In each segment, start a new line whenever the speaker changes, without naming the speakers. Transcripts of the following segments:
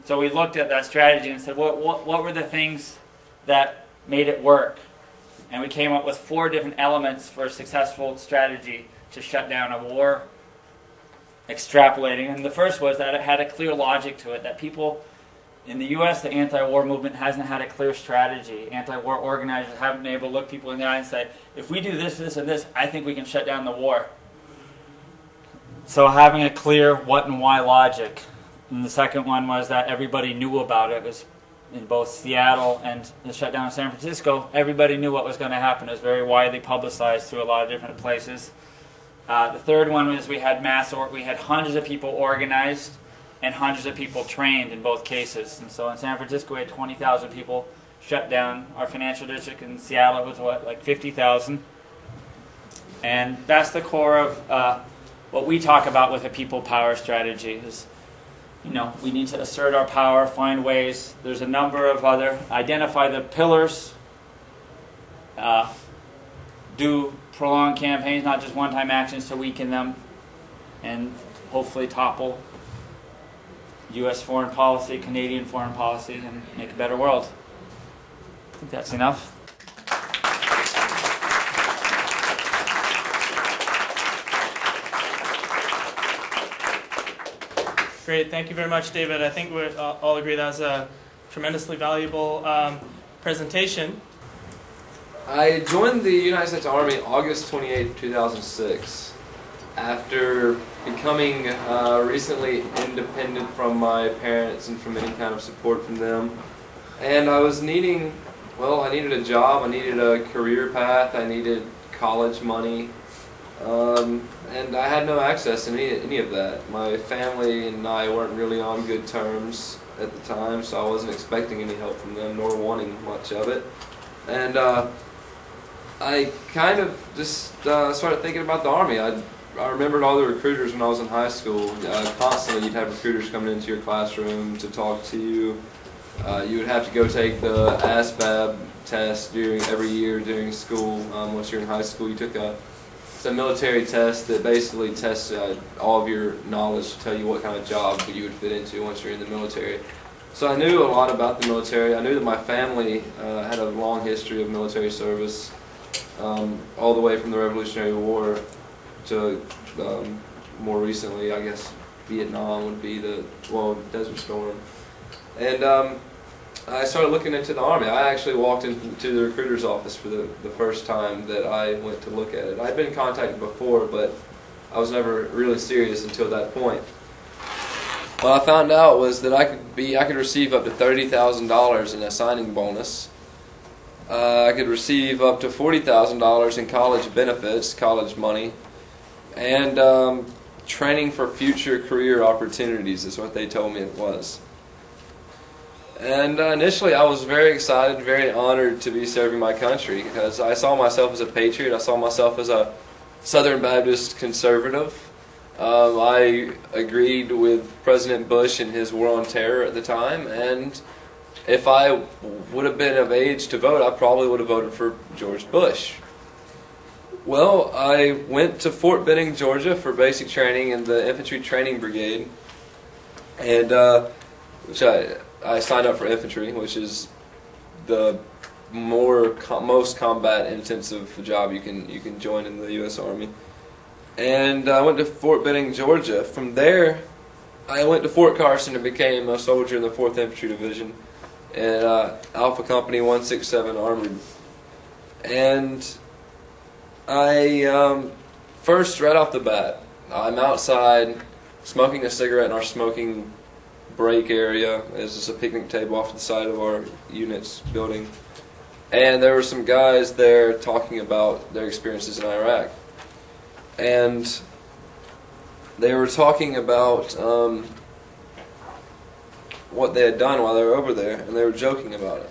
So we looked at that strategy and said, what were the things that made it work? And we came up with 4 different elements for a successful strategy to shut down a war, extrapolating. And the first was that it had a clear logic to it, that people in the U.S., the anti-war movement hasn't had a clear strategy. Anti-war organizers haven't been able to look people in the eye and say, if we do this, this, and this, I think we can shut down the war. So having a clear what and why logic. And the second one was that everybody knew about it. It was in both Seattle and the shutdown in San Francisco. Everybody knew what was going to happen. It was very widely publicized through a lot of different places. The third one was we had we had hundreds of people organized and hundreds of people trained in both cases. And so in San Francisco we had 20,000 people shut down our financial district. In Seattle it was like 50,000. And that's the core of what we talk about with a people power strategy. Is, we need to assert our power, find ways. There's a number of identify the pillars, do prolonged campaigns, not just one-time actions to weaken them, and hopefully topple U.S. foreign policy, Canadian foreign policy, and make a better world. I think that's enough.
Great, thank you very much, David. I think we all agree that was a tremendously valuable presentation.
I joined the United States Army August 28, 2006, after becoming recently independent from my parents and from any kind of support from them. And I was needing, I needed a job, I needed a career path, I needed college money, and I had no access to any of that. My family and I weren't really on good terms at the time, so I wasn't expecting any help from them, nor wanting much of it. And I kind of just started thinking about the Army. I remembered all the recruiters when I was in high school. Constantly you'd have recruiters coming into your classroom to talk to you. You would have to go take the ASVAB test every year during school. Once you're in high school, you took it's a military test that basically tests all of your knowledge to tell you what kind of job you would fit into once you're in the military. So I knew a lot about the military. I knew that my family had a long history of military service, all the way from the Revolutionary War to more recently, I guess, Vietnam would be Desert Storm. And I started looking into the Army. I actually walked into the recruiter's office for the first time that I went to look at it. I'd been contacted before, but I was never really serious until that point. What I found out was that I could receive up to $30,000 in a signing bonus. I could receive up to $40,000 in college benefits, college money, and training for future career opportunities is what they told me it was. And initially I was very excited, very honored to be serving my country, because I saw myself as a patriot. I saw myself as a Southern Baptist conservative. I agreed with President Bush and his war on terror at the time, and if I would have been of age to vote, I probably would have voted for George Bush. Well, I went to Fort Benning, Georgia for basic training in the Infantry Training Brigade, and which I signed up for infantry, which is the most combat intensive job you can join in the U.S. Army. And I went to Fort Benning, Georgia. From there, I went to Fort Carson and became a soldier in the 4th Infantry Division in Alpha Company 167 Armored. And I first, right off the bat, I'm outside smoking a cigarette in our smoking break area. There's just a picnic table off to the side of our unit's building, and there were some guys there talking about their experiences in Iraq, and they were talking about what they had done while they were over there, and they were joking about it.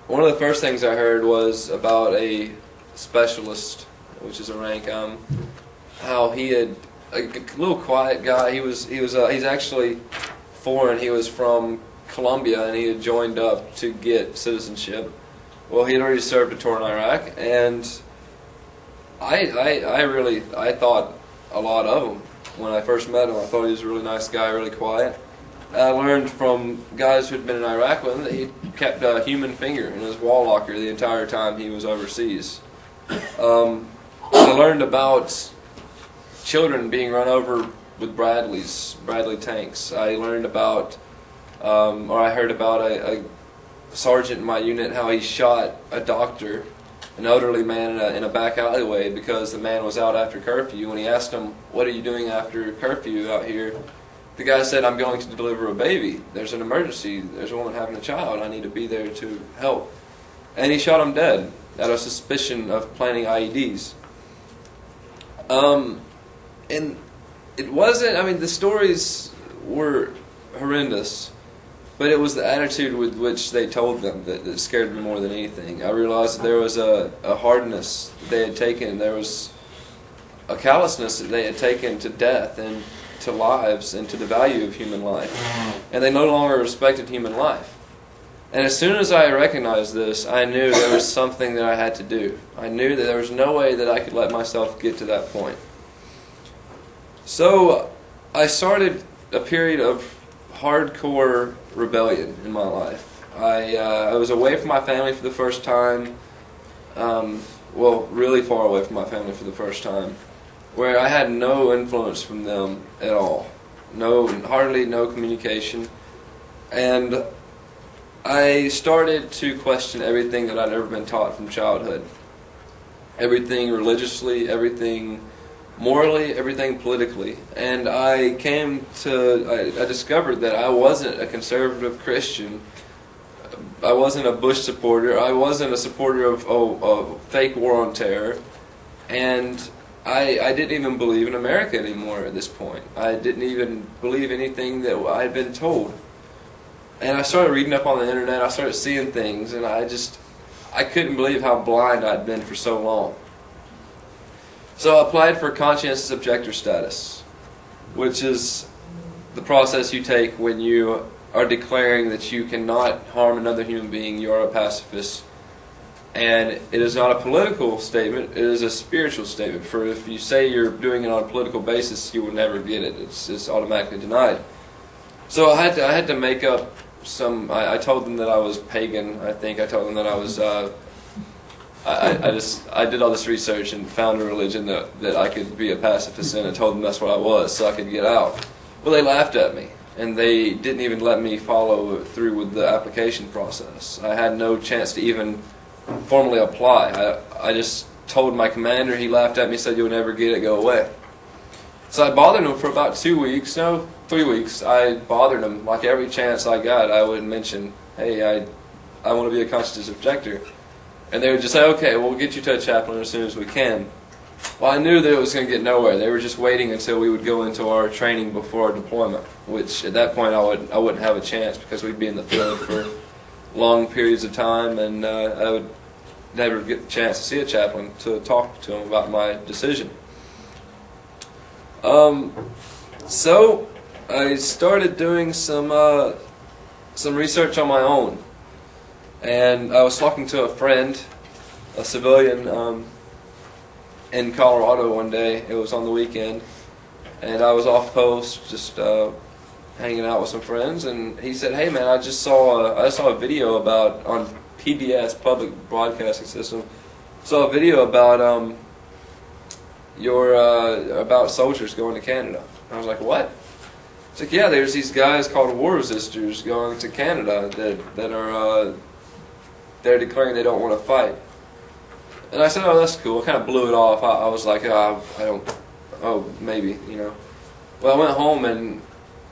One of the first things I heard was about a specialist, which is a rank, how he had a little quiet guy. He's actually foreign. He was from Colombia, and he had joined up to get citizenship. Well, he had already served a tour in Iraq, and I thought a lot of him when I first met him. I thought he was a really nice guy, really quiet. I learned from guys who had been in Iraq with him that he kept a human finger in his wall locker the entire time he was overseas. I learned about children being run over with Bradley tanks. I learned about, or I heard about a sergeant in my unit, how he shot a doctor, an elderly man in a back alleyway, because the man was out after curfew. When he asked him, "What are you doing after curfew out here?" the guy said, "I'm going to deliver a baby. There's an emergency. There's a woman having a child. I need to be there to help." And he shot him dead out of suspicion of planting IEDs. And it wasn't, I mean, the stories were horrendous, but it was the attitude with which they told them that scared me more than anything. I realized that there was a hardness that they had taken, there was a callousness that they had taken to death and to lives and to the value of human life. And they no longer respected human life. And as soon as I recognized this, I knew there was something that I had to do. I knew that there was no way that I could let myself get to that point. So I started a period of hardcore rebellion in my life. I was away from my family for the first time, really far away from my family for the first time, where I had no influence from them at all. Hardly no communication. And I started to question everything that I'd ever been taught from childhood. Everything religiously, everything morally, everything politically. And I discovered that I wasn't a conservative Christian. I wasn't a Bush supporter. I wasn't a supporter of a fake war on terror. And I didn't even believe in America anymore at this point. I didn't even believe anything that I had been told. And I started reading up on the internet. I started seeing things, and I couldn't believe how blind I'd been for so long. So I applied for conscientious objector status, which is the process you take when you are declaring that you cannot harm another human being. You are a pacifist. And it is not a political statement, it is a spiritual statement. For if you say you're doing it on a political basis, you will never get it. It's automatically denied. So I had to make up some. I told them that I was pagan. I think I told them that I was. I did all this research and found a religion that I could be a pacifist in, and told them that's what I was, so I could get out. Well, they laughed at me, and they didn't even let me follow through with the application process. I had no chance to even formally apply. I just told my commander. He laughed at me, said, "You'll never get it. Go away." So I bothered him for about 3 weeks. I bothered him. Like every chance I got, I would mention, "Hey, I want to be a conscientious objector." And they would just say, "Okay, we'll get you to a chaplain as soon as we can." Well, I knew that it was going to get nowhere. They were just waiting until we would go into our training before our deployment, which at that point I wouldn't have a chance, because we'd be in the field for long periods of time, and I would never get the chance to see a chaplain to talk to him about my decision. So I started doing some research on my own, and I was talking to a friend, a civilian, in Colorado one day. It was on the weekend, and I was off post, just hanging out with some friends, and he said, "Hey man, I saw a video about on PBS, Public Broadcasting System, saw a video about about soldiers going to Canada." I was like, "What?" It's like, "Yeah, there's these guys called war resistors going to Canada that are they're declaring they don't want to fight." And I said, "Oh, that's cool." I kind of blew it off. I was like, maybe, you know. Well, I went home and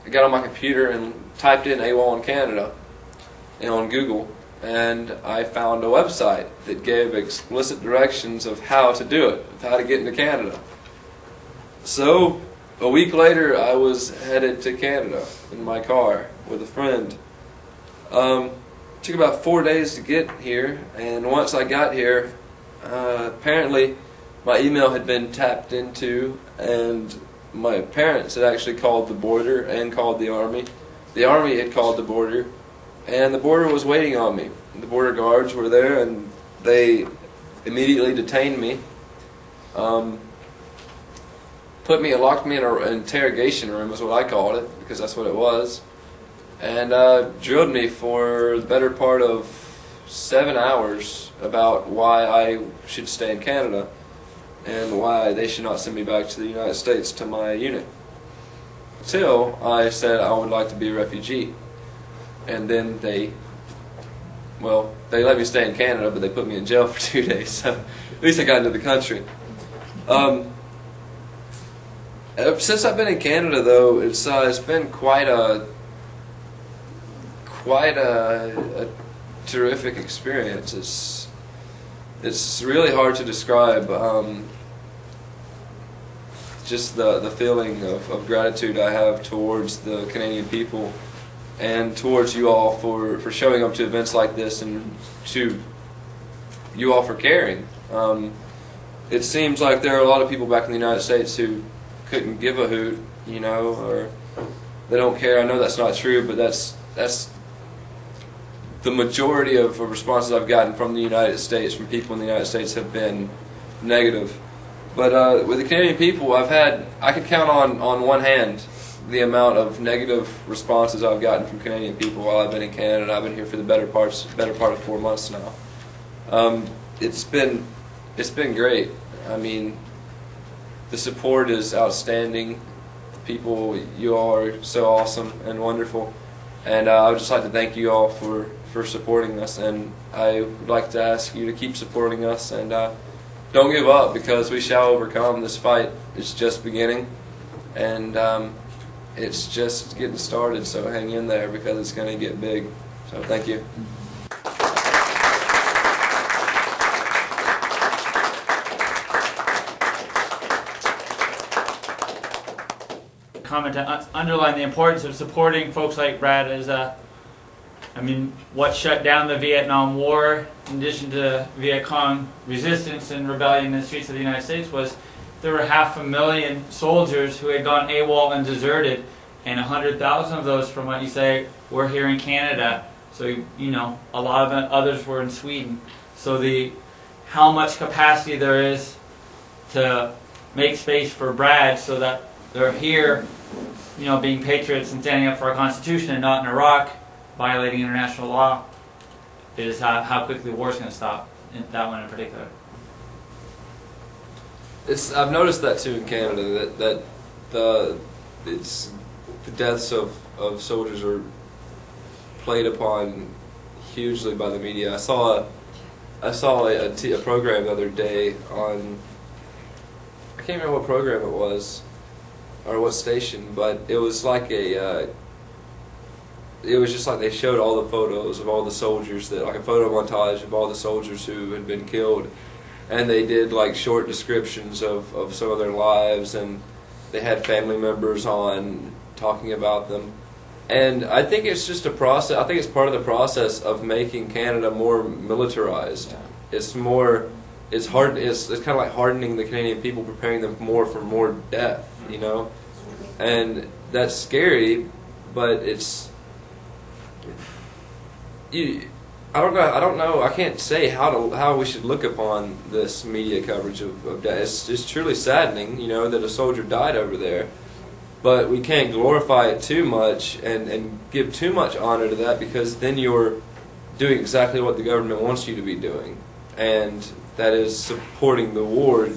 I got on my computer and typed in AWOL in Canada on Google, and I found a website that gave explicit directions of how to do it, of how to get into Canada. So a week later, I was headed to Canada in my car with a friend. Took about 4 days to get here, and once I got here, apparently my email had been tapped into, and my parents had actually called the border and called the Army. The Army had called the border, and the border was waiting on me. The border guards were there, and they immediately detained me. Locked me in an interrogation room is what I called it, because that's what it was. and drilled me for the better part of 7 hours about why I should stay in Canada and why they should not send me back to the United States to my unit. Till I said I would like to be a refugee. And then they let me stay in Canada, but they put me in jail for 2 days, so at least I got into the country. Since I've been in Canada, though, it's been quite a terrific experience. It's really hard to describe. Just the feeling of gratitude I have towards the Canadian people and towards you all for showing up to events like this, and to you all for caring. It seems like there are a lot of people back in the United States who couldn't give a hoot, or they don't care. I know that's not true, but that's the majority of responses I've gotten from the United States, from people in the United States, have been negative. But with the Canadian people, I could count on one hand the amount of negative responses I've gotten from Canadian people while I've been in Canada. I've been here for the better part of 4 months now. It's been great. I mean, the support is outstanding. The people, you all are so awesome and wonderful, and I would just like to thank you all for supporting us. And I would like to ask you to keep supporting us, and don't give up, because we shall overcome. This fight is just beginning, and it's just getting started, so hang in there, because it's going to get big. So thank you.
Comment to underline the importance of supporting folks like Brad is, what shut down the Vietnam War, in addition to Viet Cong resistance and rebellion in the streets of the United States, was there were 500,000 soldiers who had gone AWOL and deserted, and 100,000 of those, from what you say, were here in Canada. So, a lot of others were in Sweden. So how much capacity there is to make space for Brad so that they're here, being patriots and standing up for our Constitution, and not in Iraq violating international law, is how quickly the war's going to stop. That one in particular.
I've noticed that too in Canada, that the deaths of soldiers are played upon hugely by the media. I saw a program the other day on, I can't remember what program it was or what station, but it was like it was just like they showed all the photos of all the soldiers, like a photo montage of all the soldiers who had been killed, and they did like short descriptions of some of their lives, and they had family members on talking about them. And I think it's just a process. I think it's part of the process of making Canada more militarized. It's more, it's hard. It's kind of like hardening the Canadian people, preparing them more for more death. And that's scary, but it's. I don't know. I can't say how we should look upon this media coverage of death. It's truly saddening, that a soldier died over there. But we can't glorify it too much and give too much honor to that, because then you're doing exactly what the government wants you to be doing, and that is supporting the war,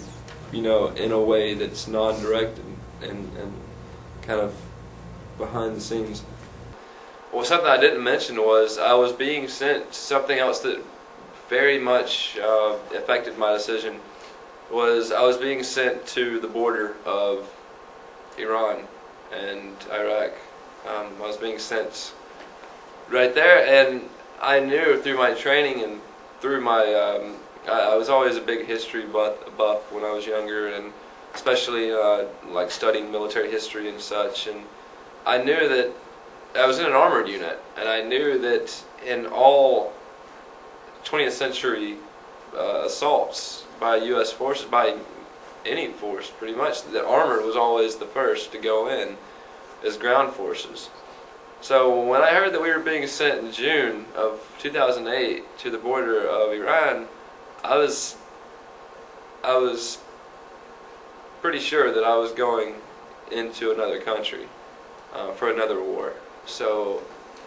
in a way that's non-directed and kind of behind the scenes. Well, something I didn't mention was I was being sent, something else that very much affected my decision, was I was being sent to the border of Iran and Iraq. I was being sent right there, and I knew through my training and through my, I was always a big history buff when I was younger, and especially like studying military history and such, and I knew that I was in an armored unit, and I knew that in all 20th century assaults by U.S. forces, by any force pretty much, the armored was always the first to go in as ground forces. So when I heard that we were being sent in June of 2008 to the border of Iran, I was pretty sure that I was going into another country for another war. So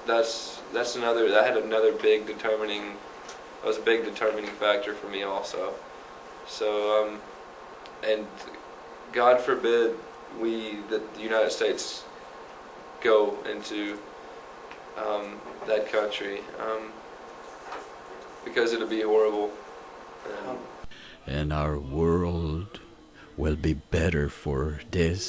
that's another, that had another big determining, that was a big determining factor for me also. So, and God forbid that the United States go into that country, because it'll be horrible.
And our world will be better for this.